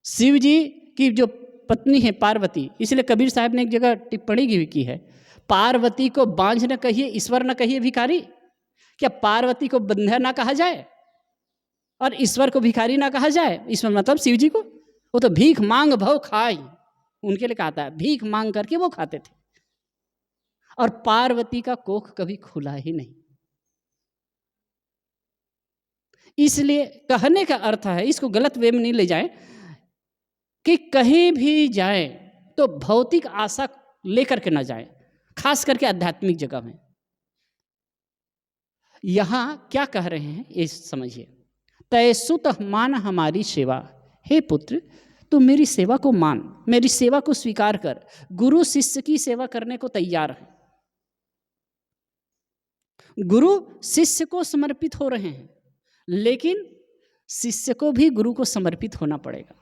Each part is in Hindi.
शिव जी की जो पत्नी है पार्वती, इसलिए कबीर साहब ने एक जगह टिप्पणी भी की है, पार्वती को बांझ न कहिए, ईश्वर न कहिए भिखारी। क्या पार्वती को बंध्या ना कहा जाए और ईश्वर को भिखारी ना कहा जाए? ईश्वर मतलब शिव जी को। वो तो भीख मांग भव खाई, उनके लिए कहा था, भीख मांग करके वो खाते थे। और पार्वती का कोख कभी खुला ही नहीं। इसलिए कहने का अर्थ है, इसको गलत वे में नहीं ले जाए, कि कहीं भी जाए तो भौतिक आशा लेकर के ना जाए, खास करके आध्यात्मिक जगह में। यहां क्या कह रहे हैं ये समझिए। तय सुत मान हमारी सेवा, हे पुत्र तू मेरी सेवा को मान, मेरी सेवा को स्वीकार कर। गुरु शिष्य की सेवा करने को तैयार है। गुरु शिष्य को समर्पित हो रहे हैं, लेकिन शिष्य को भी गुरु को समर्पित होना पड़ेगा।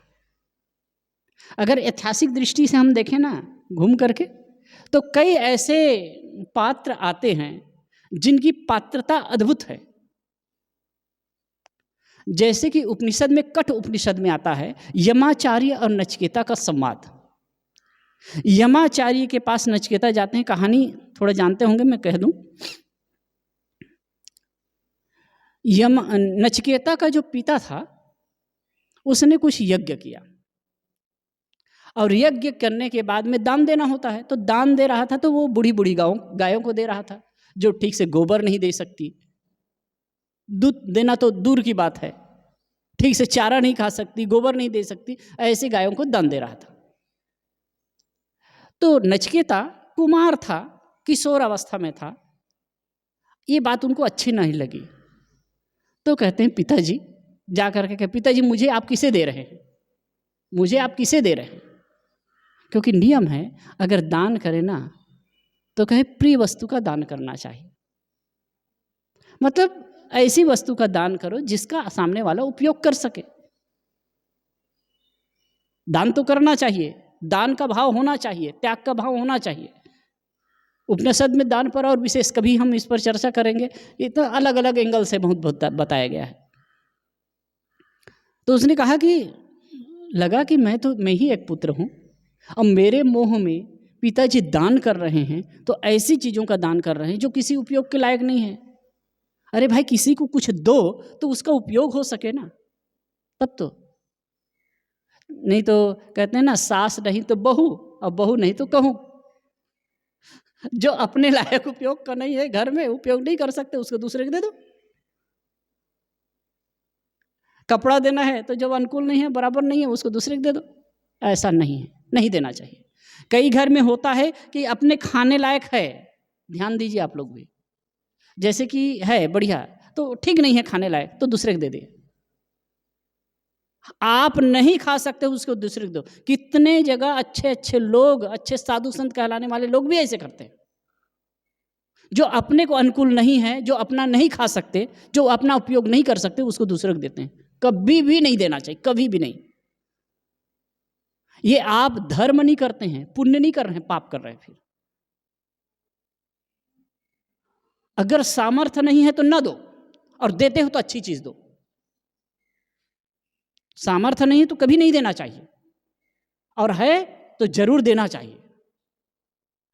अगर ऐतिहासिक दृष्टि से हम देखें ना घूम करके, तो कई ऐसे पात्र आते हैं जिनकी पात्रता अद्भुत है। जैसे कि उपनिषद में, कठ उपनिषद में आता है यमाचार्य और नचिकेता का संवाद। यमाचार्य के पास नचिकेता जाते हैं, कहानी थोड़ा जानते होंगे, मैं कह दूं। नचिकेता का जो पिता था उसने कुछ यज्ञ किया, और यज्ञ करने के बाद में दान देना होता है, तो दान दे रहा था, तो वो बूढ़ी बूढ़ी गायों को दे रहा था, जो ठीक से गोबर नहीं दे सकती, दूध देना तो दूर की बात है, ठीक से चारा नहीं खा सकती, गोबर नहीं दे सकती, ऐसी गायों को दान दे रहा था। तो नचिकेता कुमार था, किशोर अवस्था में था, ये बात उनको अच्छी नहीं लगी। तो कहते हैं पिताजी, जा करके कहे, पिताजी मुझे आप किसे दे रहे हैं, मुझे आप किसे दे रहे हैं? क्योंकि नियम है अगर दान करें ना तो कहे प्रिय वस्तु का दान करना चाहिए। मतलब ऐसी वस्तु का दान करो जिसका सामने वाला उपयोग कर सके। दान तो करना चाहिए, दान का भाव होना चाहिए, त्याग का भाव होना चाहिए। उपनिषद में दान पर और विशेष कभी हम इस पर चर्चा करेंगे, ये तो अलग अलग एंगल से बहुत बताया गया है। तो उसने कहा कि लगा कि मैं ही एक पुत्र हूँ, अब मेरे मोह में पिताजी दान कर रहे हैं, तो ऐसी चीज़ों का दान कर रहे हैं जो किसी उपयोग के लायक नहीं है। अरे भाई, किसी को कुछ दो तो उसका उपयोग हो सके ना, तब तो। नहीं तो कहते हैं ना, सास नहीं तो बहू, और बहू नहीं तो कहूँ। जो अपने लायक उपयोग का नहीं है, घर में उपयोग नहीं कर सकते, उसको दूसरे को दे दो। कपड़ा देना है तो जब अनुकूल नहीं है, बराबर नहीं है, उसको दूसरे को दे दो। ऐसा नहीं है, नहीं देना चाहिए। कई घर में होता है कि अपने खाने लायक है, ध्यान दीजिए आप लोग भी, जैसे कि है बढ़िया, तो ठीक नहीं है खाने लायक, तो दूसरे को दे दे। आप नहीं खा सकते उसको दूसरे को दो। कितने जगह अच्छे अच्छे लोग, अच्छे साधु संत कहलाने वाले लोग भी ऐसे करते हैं। जो अपने को अनुकूल नहीं है, जो अपना नहीं खा सकते, जो अपना उपयोग नहीं कर सकते, उसको दूसरे को देते हैं। कभी भी नहीं देना चाहिए, कभी भी नहीं। ये आप धर्म नहीं करते हैं, पुण्य नहीं कर रहे हैं, पाप कर रहे हैं। फिर अगर सामर्थ्य नहीं है तो न दो, और देते हो तो अच्छी चीज दो। सामर्थ्य नहीं है तो कभी नहीं देना चाहिए, और है तो जरूर देना चाहिए।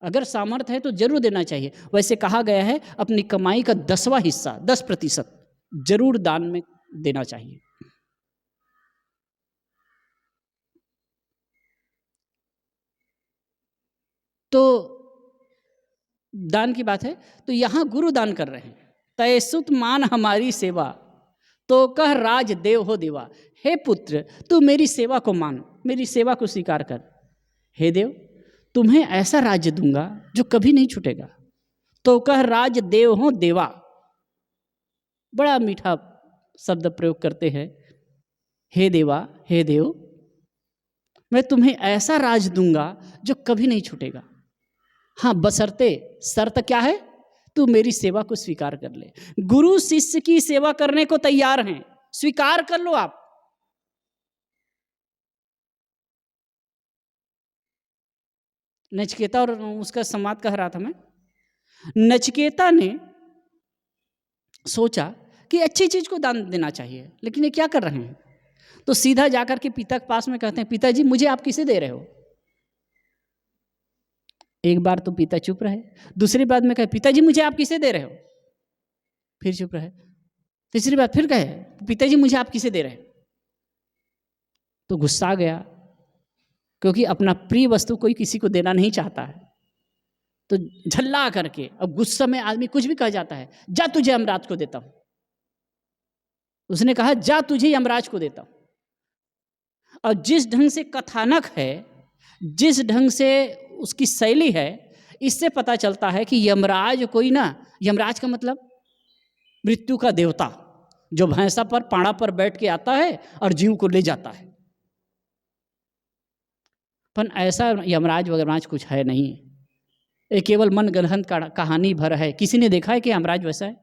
अगर सामर्थ्य है तो जरूर देना चाहिए। वैसे कहा गया है अपनी कमाई का 10वां हिस्सा, 10% जरूर दान में देना चाहिए। तो दान की बात है, तो यहां गुरु दान कर रहे हैं। तय सुत मान हमारी सेवा, तो कह राज देव हो देवा। हे पुत्र तू मेरी सेवा को मान, मेरी सेवा को स्वीकार कर। हे देव, तुम्हें ऐसा राज्य दूंगा जो कभी नहीं छूटेगा। तो कह राज देव हो देवा, बड़ा मीठा शब्द प्रयोग करते हैं। हे देवा, हे देव, मैं तुम्हें ऐसा राज दूंगा जो कभी नहीं छूटेगा। हाँ, बशर्ते, शर्त क्या है? तू मेरी सेवा को स्वीकार कर ले। गुरु शिष्य की सेवा करने को तैयार हैं, स्वीकार कर लो आप। नचिकेता और उसका संवाद कह रहा था मैं। नचिकेता ने सोचा कि अच्छी चीज को दान देना चाहिए, लेकिन ये क्या कर रहे हैं? तो सीधा जाकर के पिता के पास में कहते हैं, पिताजी मुझे आप किसे दे रहे हो? एक बार तो पिता चुप रहे, दूसरी बार में कहे, पिताजी मुझे आप किसे दे रहे हो? फिर चुप रहे, तीसरी बार फिर कहे, पिताजी मुझे आप किसे दे रहे हो? तो गुस्सा आ गया, क्योंकि अपना प्रिय वस्तु कोई किसी को देना नहीं चाहता है। तो झल्ला करके, अब गुस्से में आदमी कुछ भी कह जाता है, जा तुझे यमराज को देता हूं। उसने कहा, जा तुझे यमराज को देता हूं। और जिस ढंग से कथानक है, जिस ढंग से उसकी शैली है, इससे पता चलता है कि यमराज कोई ना, यमराज का मतलब मृत्यु का देवता, जो भैंसा पर पाड़ा पर बैठ के आता है और जीव को ले जाता है। पर ऐसा यमराज वगमराज कुछ है नहीं, ये केवल मन गढ़ंत का कहानी भर है। किसी ने देखा है कि यमराज वैसा है?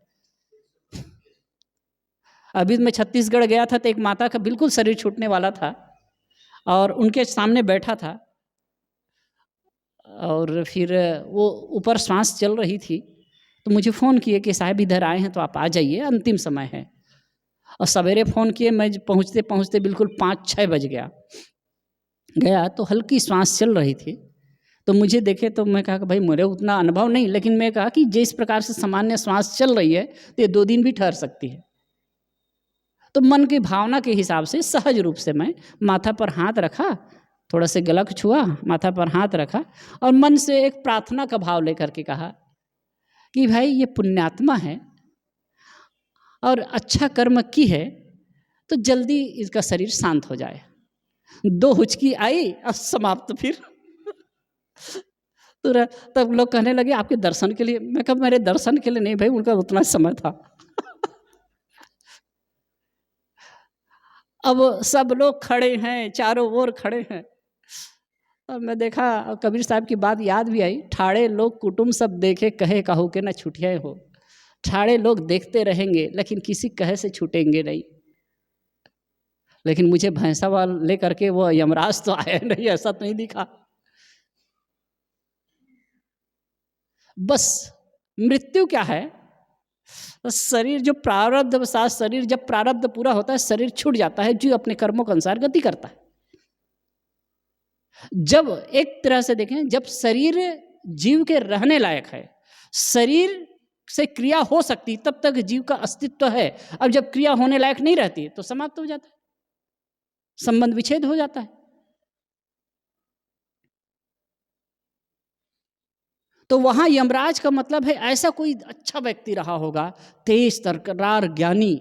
अभी मैं छत्तीसगढ़ गया था तो एक माता का बिल्कुल शरीर छूटने वाला था और उनके सामने बैठा था, और फिर वो ऊपर श्वास चल रही थी, तो मुझे फ़ोन किए कि साहब इधर आए हैं तो आप आ जाइए, अंतिम समय है। और सवेरे फ़ोन किए, मैं पहुँचते पहुँचते बिल्कुल 5-6 बज गया तो हल्की श्वास चल रही थी। तो मुझे देखे तो मैं कहा कि भाई मेरे उतना अनुभव नहीं, लेकिन मैं कहा कि जिस प्रकार से सामान्य श्वास चल रही है तो ये 2 दिन भी ठहर सकती है। तो मन की भावना के हिसाब से सहज रूप से मैं माथा पर हाथ रखा, थोड़ा से गला को छुआ, माथा पर हाथ रखा और मन से एक प्रार्थना का भाव लेकर के कहा कि भाई ये पुण्यात्मा है और अच्छा कर्म की है, तो जल्दी इसका शरीर शांत हो जाए। 2 हुचकी आई और समाप्त फिर। तो तब लोग कहने लगे आपके दर्शन के लिए। मैं कहा मेरे दर्शन के लिए नहीं भाई, उनका उतना समय था। अब सब लोग खड़े हैं, चारों ओर खड़े हैं, और मैं देखा, कबीर साहब की बात याद भी आई, ठाड़े लोग कुटुंब सब देखे, कहे काहू के ना छुटियाए हो। ठाड़े लोग देखते रहेंगे लेकिन किसी कहे से छूटेंगे नहीं। लेकिन मुझे भैंसावाल ले करके वो यमराज तो आया नहीं, ऐसा तो नहीं दिखा। बस मृत्यु क्या है? शरीर जो प्रारब्ध साथ, शरीर जब प्रारब्ध पूरा होता है शरीर छूट जाता है, जीव अपने कर्मों के अनुसार गति करता है। जब एक तरह से देखें, जब शरीर जीव के रहने लायक है, शरीर से क्रिया हो सकती, तब तक जीव का अस्तित्व है। अब जब क्रिया होने लायक नहीं रहती तो समाप्त हो जाता है, संबंध विच्छेद हो जाता है। तो वहां यमराज का मतलब है ऐसा कोई अच्छा व्यक्ति रहा होगा, तेज तर्करार ज्ञानी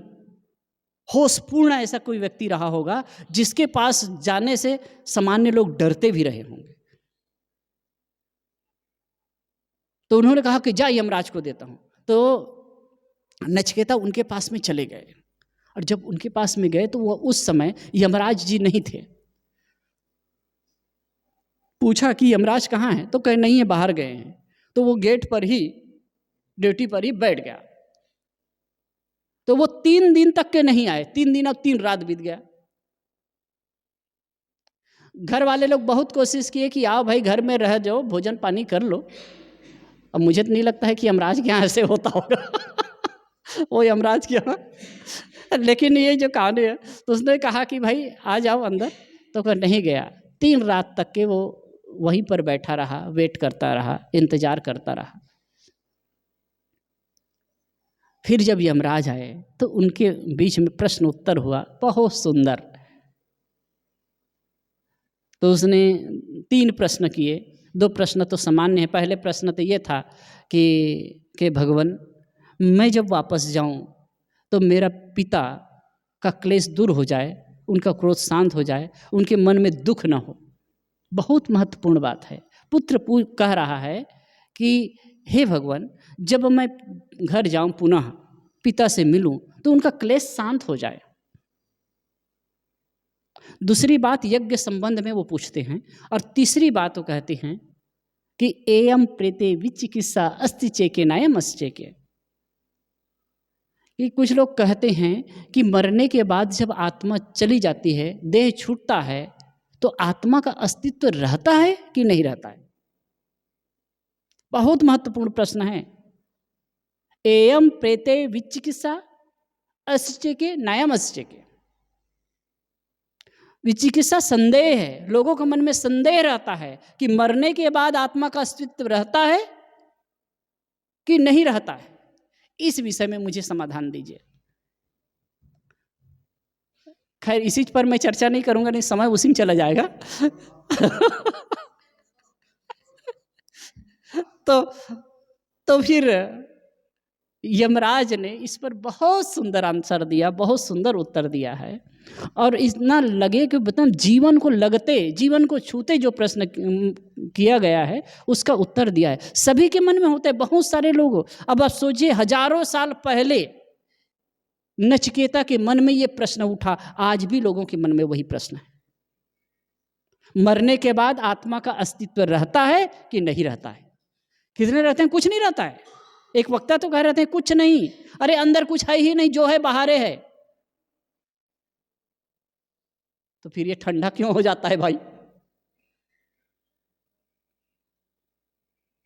होशपूर्ण, ऐसा कोई व्यक्ति रहा होगा जिसके पास जाने से सामान्य लोग डरते भी रहे होंगे। तो उन्होंने कहा कि जा यमराज को देता हूं। तो नचिकेता उनके पास में चले गए, और जब उनके पास में गए तो वो उस समय यमराज जी नहीं थे। पूछा कि यमराज कहाँ हैं? तो कहे नहीं है, बाहर गए हैं। तो वो गेट पर ही, ड्यूटी पर ही बैठ गया। तो वो 3 दिन तक के नहीं आए, 3 दिन और 3 रात बीत गया। घर वाले लोग बहुत कोशिश किए कि आओ भाई घर में रह जाओ, भोजन पानी कर लो। अब मुझे तो नहीं लगता है कि यमराज के यहाँ ऐसे होता होगा। वो यमराज के यहाँ, लेकिन ये जो कहानी है, तो उसने कहा कि भाई आ जाओ अंदर, तो फिर नहीं गया। 3 रात तक के वो वहीं पर बैठा रहा, वेट करता रहा, इंतजार करता रहा। फिर जब यमराज आए तो उनके बीच में प्रश्न उत्तर हुआ, बहुत सुंदर। तो उसने 3 प्रश्न किए, 2 प्रश्न तो सामान्य है। पहले प्रश्न तो ये था कि भगवान, मैं जब वापस जाऊं तो मेरा पिता का क्लेश दूर हो जाए, उनका क्रोध शांत हो जाए, उनके मन में दुख न हो। बहुत महत्वपूर्ण बात है। पुत्र कह रहा है कि हे भगवान, जब मैं घर जाऊं, पुनः पिता से मिलूं, तो उनका क्लेश शांत हो जाए। दूसरी बात यज्ञ संबंध में वो पूछते हैं, और तीसरी बात वो कहते हैं कि एयम प्रेते विचिकित्सा अस्ति चेके नायम अस्चेके। कि कुछ लोग कहते हैं कि मरने के बाद जब आत्मा चली जाती है, देह छूटता है, तो आत्मा का अस्तित्व रहता है कि नहीं रहता है? बहुत महत्वपूर्ण प्रश्न है। एयम प्रेते विचिकित्सा अस्ति चेके नायम अस्चेके। विचिकित्सा संदेह है, लोगों के मन में संदेह रहता है कि मरने के बाद आत्मा का अस्तित्व रहता है कि नहीं रहता है। इस विषय में मुझे समाधान दीजिए। खैर इसी पर मैं चर्चा नहीं करूंगा, नहीं समय उसी में चला जाएगा। तो फिर यमराज ने इस पर बहुत सुंदर आंसर दिया, बहुत सुंदर उत्तर दिया है। और इतना लगे कि मतलब जीवन को लगते, जीवन को छूते जो प्रश्न किया गया है उसका उत्तर दिया है। सभी के मन में होते हैं, बहुत सारे लोग। अब आप सोचिए, हजारों साल पहले नचिकेता के मन में ये प्रश्न उठा, आज भी लोगों के मन में वही प्रश्न है। मरने के बाद आत्मा का अस्तित्व रहता है कि नहीं रहता है? कितने रहते हैं? कुछ नहीं रहता है। एक वक्ता तो कह रहे थे कुछ नहीं, अरे अंदर कुछ है ही नहीं, जो है बाहर है। तो फिर ये ठंडा क्यों हो जाता है भाई?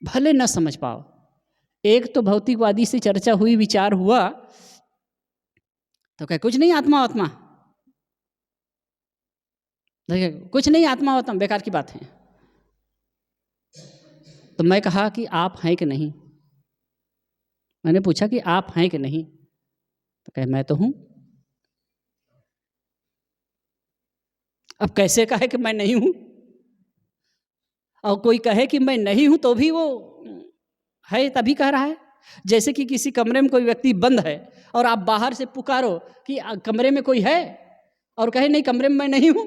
भले न समझ पाओ, एक तो भौतिकवादी से चर्चा हुई, विचार हुआ, तो कहे कुछ नहीं आत्मा आत्मा, देखिए कुछ नहीं आत्मा आत्मा, बेकार की बात है। तो मैं कहा कि आप हैं कि नहीं? मैंने पूछा कि आप हैं कि नहीं? तो कहे मैं तो हूं। अब कैसे कहे कि मैं नहीं हूं? और कोई कहे कि मैं नहीं हूं तो भी वो है तभी कह रहा है। जैसे कि किसी कमरे में कोई व्यक्ति बंद है और आप बाहर से पुकारो कि कमरे में कोई है, और कहे नहीं कमरे में मैं नहीं हूं।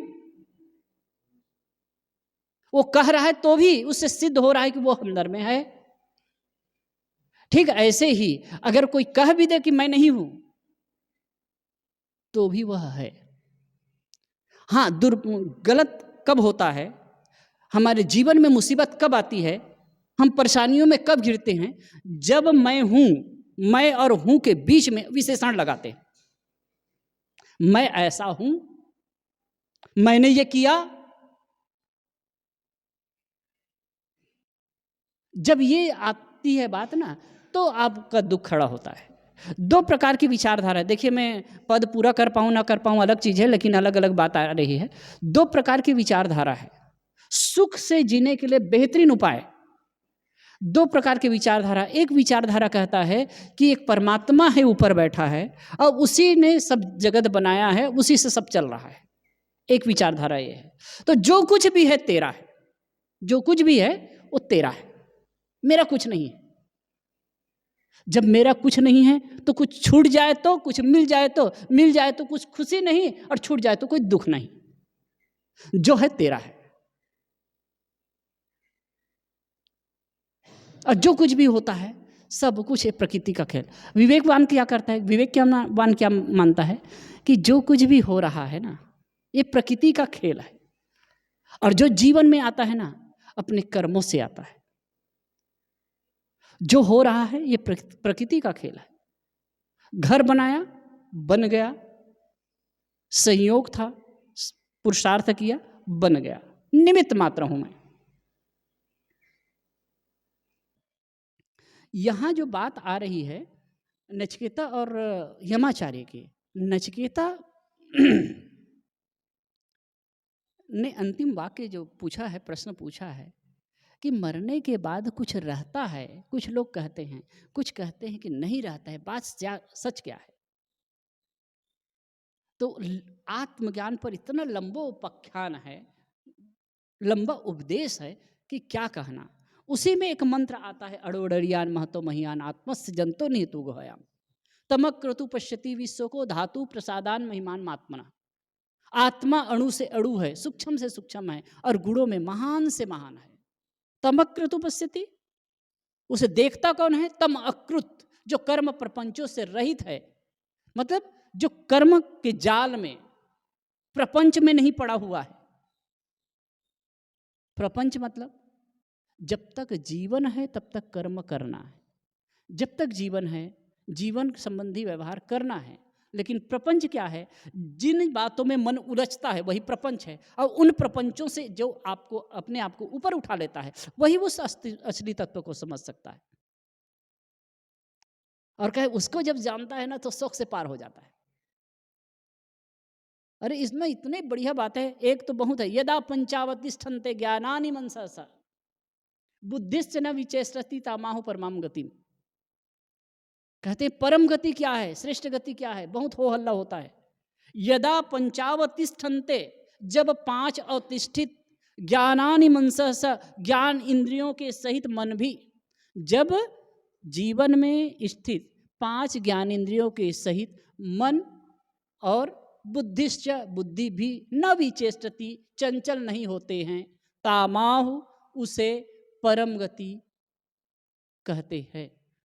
वो कह रहा है तो भी उससे सिद्ध हो रहा है कि वो अंदर में है। ठीक ऐसे ही अगर कोई कह भी दे कि मैं नहीं हूं तो भी वह है। हाँ, गलत कब होता है, हमारे जीवन में मुसीबत कब आती है, हम परेशानियों में कब गिरते हैं, जब मैं हूं, मैं और हूं के बीच में विशेषण लगाते हैं। मैं ऐसा हूं, मैंने ये किया। जब ये आती है बात ना, तो आपका दुख खड़ा होता है। दो प्रकार की विचारधारा है। देखिए, मैं पद पूरा कर पाऊं ना कर पाऊं अलग चीज है, लेकिन अलग अलग बात आ रही है। दो प्रकार की विचारधारा है। सुख से जीने के लिए बेहतरीन उपाय, दो प्रकार की विचारधारा। एक विचारधारा कहता है कि एक परमात्मा है, ऊपर बैठा है और उसी ने सब जगत बनाया है, उसी से सब चल रहा है। एक विचारधारा ये है। तो जो कुछ भी है तेरा है, जो कुछ भी है वो तेरा है, मेरा कुछ नहीं है। जब मेरा कुछ नहीं है तो कुछ छूट जाए तो, कुछ मिल जाए तो, मिल जाए तो कुछ खुशी नहीं, और छूट जाए तो कोई दुख नहीं। जो है तेरा है। और जो कुछ भी होता है सब कुछ एक प्रकृति का खेल। विवेकवान क्या करता है, विवेकवान क्या मानता है कि जो कुछ भी हो रहा है ना, ये प्रकृति का खेल है। और जो जीवन में आता है ना, अपने कर्मों से आता है। जो हो रहा है ये प्रकृति का खेल है। घर बनाया, बन गया, संयोग था, पुरुषार्थ किया, बन गया, निमित्त मात्र हूं मैं। यहां जो बात आ रही है नचिकेता और यमाचार्य की, नचिकेता ने अंतिम वाक्य जो पूछा है, प्रश्न पूछा है कि मरने के बाद कुछ रहता है। कुछ लोग कहते हैं, कुछ कहते हैं कि नहीं रहता है। बात सच क्या है? तो आत्मज्ञान पर इतना लंबा उपाख्यान है, लंबा उपदेश है कि क्या कहना। उसी में एक मंत्र आता है, अड़ोड़ियान महतो महियान आत्मस्य जंतो निहितो गयाम तमक क्रतु पश्यति विश्व को धातु प्रसादान महिमान मात्मना। आत्मा अणु से अणु है, सूक्ष्म से सूक्ष्म है, और गुणों में महान से महान है। तमक क्रतु पश्यति, उसे देखता कौन है? तम अकृत, जो कर्म प्रपंचों से रहित है। मतलब जो कर्म के जाल में, प्रपंच में नहीं पड़ा हुआ है। प्रपंच मतलब जब तक जीवन है तब तक कर्म करना है, जब तक जीवन है जीवन संबंधी व्यवहार करना है। लेकिन प्रपंच क्या है? जिन बातों में मन उलझता है वही प्रपंच है, और उन प्रपंचों से जो आपको अपने आप को ऊपर उठा लेता है वही उस असली तत्व को समझ सकता है। और कहे उसको जब जानता है ना तो शौक से पार हो जाता है। अरे इसमें इतने बढ़िया बात है, एक तो बहुत है, यदा पंचावतिष्ठन्ते ज्ञानानि मनसा बुद्धिश्च न विचेष्टति तामाहु परमाम गतिम। कहते हैं परम गति क्या है, श्रेष्ठ गति क्या है, बहुत हो हल्ला होता है। यदा पंचावतिष्ठन्ते, जब 5 अवतिष्ठित, ज्ञानानि मनसा, ज्ञान इंद्रियों के सहित मन भी, जब जीवन में स्थित 5 ज्ञान इंद्रियों के सहित मन और बुद्धिश्च, बुद्धि भी, न विचेष्टति, चंचल नहीं होते हैं, तामाहु, उसे परम गति कहते हैं।